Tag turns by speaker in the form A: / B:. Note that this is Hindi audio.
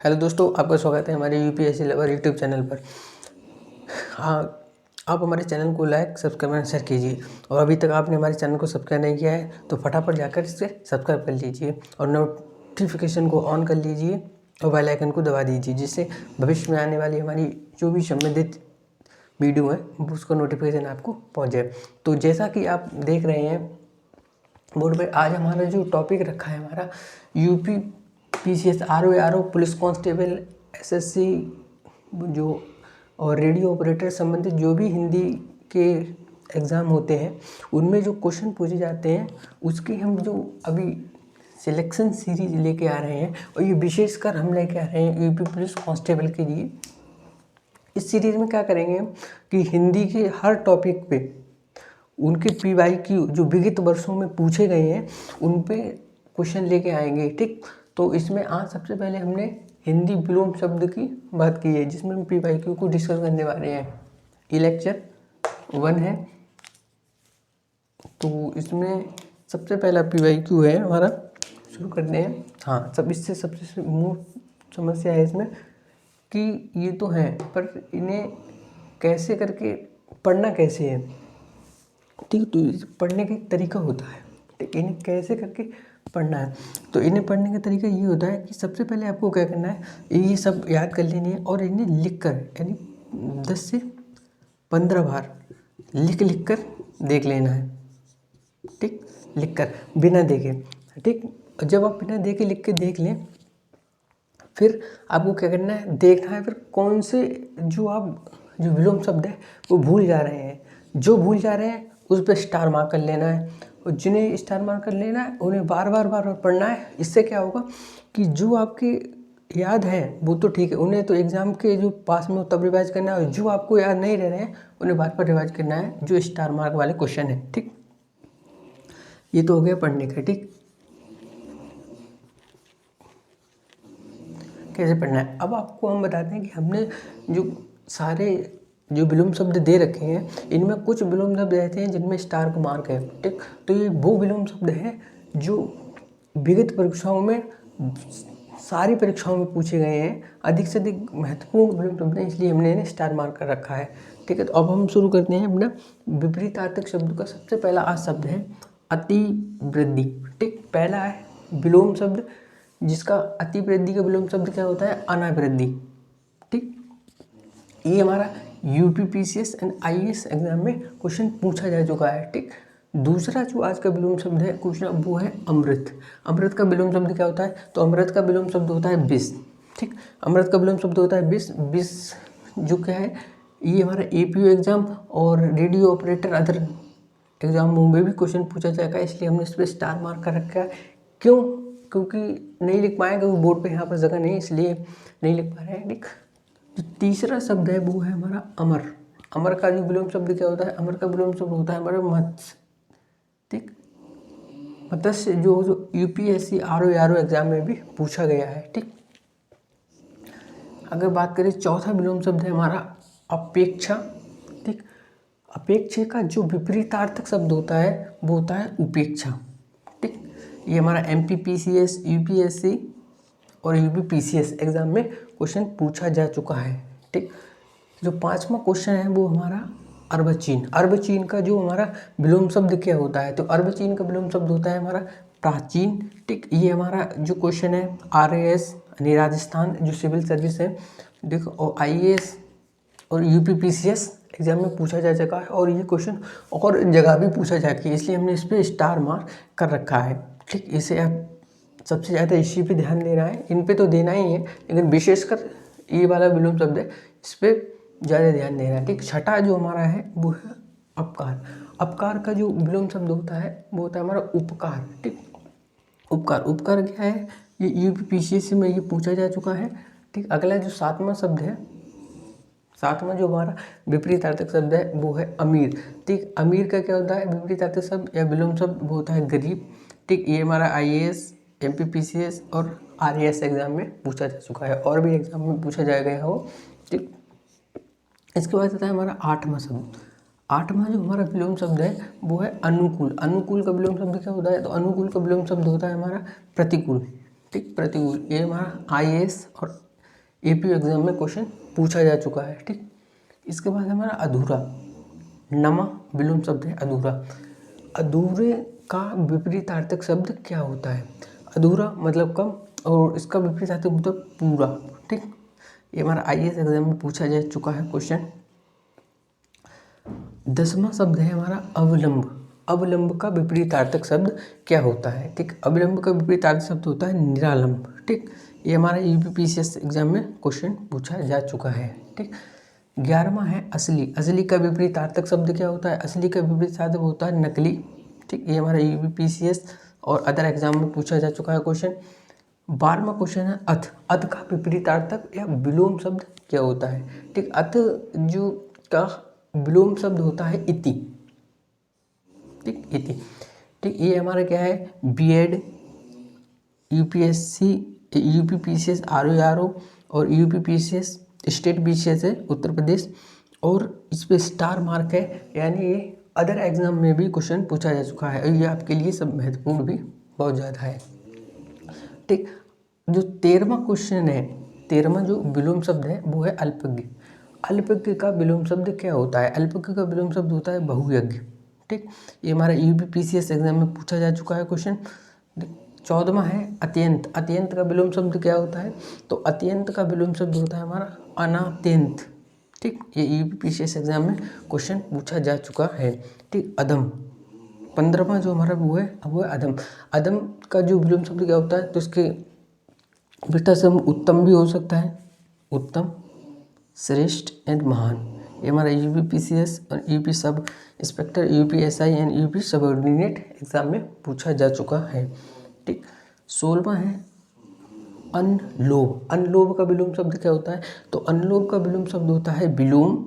A: हेलो दोस्तों, आपका स्वागत है हमारे यूपीएससी लवर यूट्यूब चैनल पर। हाँ, आप हमारे चैनल को लाइक, सब्सक्राइब और शेयर कीजिए। और अभी तक आपने हमारे चैनल को सब्सक्राइब नहीं किया है तो फटाफट जाकर इसे सब्सक्राइब कर लीजिए और नोटिफिकेशन को ऑन कर लीजिए और बेल आइकन को दबा दीजिए, जिससे भविष्य में आने वाली हमारी जो भी संबंधित वीडियो है उसका नोटिफिकेशन आपको पहुँच जाए। तो जैसा कि आप देख रहे हैं बोर्ड पे, आज हमारा जो टॉपिक रखा है हमारा UP PCS RO police constable SSC जो और रेडियो ऑपरेटर संबंधित जो भी हिंदी के एग्ज़ाम होते हैं उनमें जो क्वेश्चन पूछे जाते हैं उसकी हम जो अभी सिलेक्शन सीरीज लेके आ रहे हैं, और ये विशेषकर हम लेके आ रहे हैं यूपी पुलिस कांस्टेबल के लिए। इस सीरीज में क्या करेंगे कि हिंदी के हर टॉपिक पे उनके पीवाईक्यू जो विगत वर्षों में पूछे गए हैं उन पे क्वेश्चन लेके आएंगे। ठीक, तो इसमें आज सबसे पहले हमने हिंदी विलोम शब्द की बात की है, जिसमें हम पीवाईक्यू को डिस्कस करने वाले हैं। ये लेक्चर 1 है, तो इसमें सबसे पहला पीवाईक्यू है हमारा। शुरू करते हैं। हाँ, इससे सबसे मूल समस्या है इसमें कि ये तो है पर इन्हें कैसे करके पढ़ना कैसे है। ठीक, तो पढ़ने का एक तरीका होता है। ठीक, इन्हें कैसे करके पढ़ना है, तो इन्हें पढ़ने का तरीका ये होता है कि सबसे पहले आपको क्या करना है, ये सब याद कर लेनी है और इन्हें लिख कर यानी 10 से 15 बार लिख कर देख लेना है। ठीक, लिख कर बिना देखे। ठीक, जब आप बिना देखे लिख के देख लें फिर आपको क्या करना है, देखना है फिर कौन से जो विलोम शब्द है वो भूल जा रहे हैं। जो भूल जा रहे हैं उस पर स्टार मार्क कर लेना है, और जिन्हें स्टार मार्क कर लेना है उन्हें बार बार पढ़ना है। इससे क्या होगा कि जो आपके याद है वो तो ठीक है, उन्हें तो एग्ज़ाम के जो पास में हो तब रिवाइज करना है, और जो आपको याद नहीं रह रहे हैं उन्हें बार बार रिवाइज करना है जो स्टार मार्क वाले क्वेश्चन है। ठीक, ये तो हो गया पढ़ने का। ठीक, कैसे पढ़ना है अब आपको हम बताते हैं कि हमने जो सारे जो विलोम शब्द दे रखे हैं इनमें कुछ विलोम शब्द रहते हैं जिनमें स्टार का मार्क है। ठीक, तो ये वो विलोम शब्द हैं जो विगत परीक्षाओं में सारी परीक्षाओं में पूछे गए हैं, अधिक से अधिक महत्वपूर्ण विलोम शब्द हैं, इसलिए हमने इन्हें स्टार मार्क कर रखा है। ठीक है, तो अब हम शुरू करते हैं अपना विपरीतार्थक शब्द का। सबसे पहला आज शब्द है अतिवृद्धि। ठीक, पहला है विलोम शब्द जिसका अतिवृद्धि का विलोम शब्द क्या होता है, अनावृद्धि। ठीक, ये हमारा UP PCS and IAS exam में क्वेश्चन पूछा जा चुका है। ठीक, दूसरा जो आज का विलोम शब्द है क्वेश्चन वो है अमृत। अमृत का विलोम शब्द क्या होता है, तो अमृत का विलोम शब्द होता है विष। ठीक, अमृत का विलोम शब्द होता है विष। विष जो क्या है, ये हमारा एपीओ एग्जाम और रेडियो ऑपरेटर अदर एग्जामों में भी क्वेश्चन पूछा जाएगा, इसलिए हमने इस पर स्टार मार्क कर रखा है। क्यों, क्योंकि नहीं लिख पाएंगे वो बोर्ड पे, यहाँ पर जगह नहीं इसलिए नहीं लिख पा रहे हैं। ठीक, जो तीसरा शब्द है वो है हमारा अमर। अमर का जो विलोम शब्द क्या होता है, अमर का विलोम शब्द होता है हमारा मत्स्य। ठीक, मत्स्य जो यूपीएससी आरओ एग्जाम में भी पूछा गया है। ठीक, अगर बात करें चौथा विलोम शब्द है हमारा अपेक्षा। ठीक, अपेक्षा का जो विपरीतार्थक शब्द होता है वो होता है उपेक्षा। ठीक, ये हमारा एमपीपीसीएस, यूपीएससी और यूपीपीसीएस एग्जाम में क्वेश्चन पूछा जा चुका है। ठीक, जो पांचवा क्वेश्चन है वो हमारा अर्वाचीन। अर्वाचीन का जो हमारा विलोम शब्द क्या होता है, तो अर्वाचीन का विलोम शब्द होता है हमारा प्राचीन। ठीक, ये हमारा जो क्वेश्चन है आरएएस यानी राजस्थान जो सिविल सर्विस है, देखो, और आईएएस और यूपीपीसीएस एग्जाम में पूछा जा चुका है, और ये क्वेश्चन और जगह भी पूछा जाएगा, इसलिए हमने इस पर स्टार मार्क कर रखा है। ठीक, इसे आप सबसे ज़्यादा इसी पे ध्यान देना है, इन पे तो देना ही है लेकिन विशेषकर ये वाला विलोम शब्द है इस पर ज़्यादा ध्यान देना है। ठीक, छठा जो हमारा है वो है अपकार। अपकार का जो विलोम शब्द होता है वो होता है हमारा उपकार। ठीक, उपकार, उपकार क्या है, ये यूपीपीसीएस में ये पूछा जा चुका है। ठीक, अगला जो सातवां शब्द है, सातवां जो हमारा विपरीतार्थक शब्द है वो है अमीर। ठीक, अमीर का क्या होता है विपरीतार्थक शब्द या विलोम शब्द, वो होता है गरीब। ठीक, ये हमारा आईएएस, एमपीपीसीएस और आरएएस एग्जाम में पूछा जा चुका है, और भी एग्जाम में पूछा जाएगा हो। ठीक, इसके बाद आता है हमारा आठवां शब्द। आठवां जो हमारा विलोम शब्द है वो है अनुकूल। अनुकूल का विलोम शब्द क्या होता है, तो अनुकूल का विलोम शब्द होता है हमारा प्रतिकूल। ठीक, प्रतिकूल, ये हमारा आईएएस और एपी एग्जाम में क्वेश्चन पूछा जा चुका है। ठीक, इसके बाद हमारा अधूरा, नमा विलोम शब्द है अधूरा। अधूरे का विपरीतार्थक शब्द क्या होता है? अधूरा मतलब कम और इसका विपरीतार्थक मतलब पूरा। ठीक, ये हमारा आईएएस एग्जाम में पूछा जा चुका है क्वेश्चन। 10वां शब्द है हमारा अवलंब। अवलंब का विपरीतार्थक शब्द क्या होता है? ठीक, अवलंब का विपरीतार्थक शब्द होता है निरालंब। ठीक, ये हमारा यूपीपीसीएस एग्जाम में क्वेश्चन पूछा जा चुका है। ठीक, 11वां है असली। असली का विपरीतार्थक शब्द क्या होता है? असली का विपरीतार्थक होता है नकली। ठीक, ये हमारा यूपीपीसीएस और अदर एग्जाम में पूछा जा चुका है क्वेश्चन। 12वां क्वेश्चन है अथ। अथ का विपरीतार्थक या विलोम शब्द क्या होता है? ठीक, अथ जो का विलोम शब्द होता है इति। ठीक, इति। ठीक, ये हमारा क्या है? बीएड, यूपीएससी, यूपीपीसीएस आरओ और यूपीपीसीएस स्टेट बीसीएस है उत्तर प्रदेश, और इस पे स्टार मार्क है, यानी ये अदर एग्जाम में भी क्वेश्चन पूछा जा चुका है और ये आपके लिए सब महत्वपूर्ण भी बहुत ज़्यादा है। ठीक, जो 13वां क्वेश्चन है, 13वां जो विलोम शब्द है वो है अल्पज्ञ। अल्पज्ञ का विलोम शब्द क्या होता है? अल्पज्ञ का विलोम शब्द होता है बहुयज्ञ। ठीक, ये हमारा यूपीपीसीएस एग्जाम में पूछा जा चुका है क्वेश्चन। 14वां है अत्यंत। अत्यंत का विलोम शब्द क्या होता है? तो अत्यंत का विलोम शब्द होता है हमारा अनात्यंत। ठीक, ये यूपीपीसीएस एग्जाम में क्वेश्चन पूछा जा चुका है। ठीक, अधम। 15वां जो हमारा वो है अधम। अधम का जो विलोम शब्द क्या होता है? तो इसके विस्तार से हम उत्तम भी हो सकता है, उत्तम, श्रेष्ठ एंड महान। ये हमारा यूपीपीसीएस और UP sub inspector, UPSI and UP subordinate exam में पूछा जा चुका है। ठीक, 16वां है अनलोभ। अनलोभ का विलोम शब्द क्या होता है? तो अनलोभ का विलोम शब्द होता है विलोम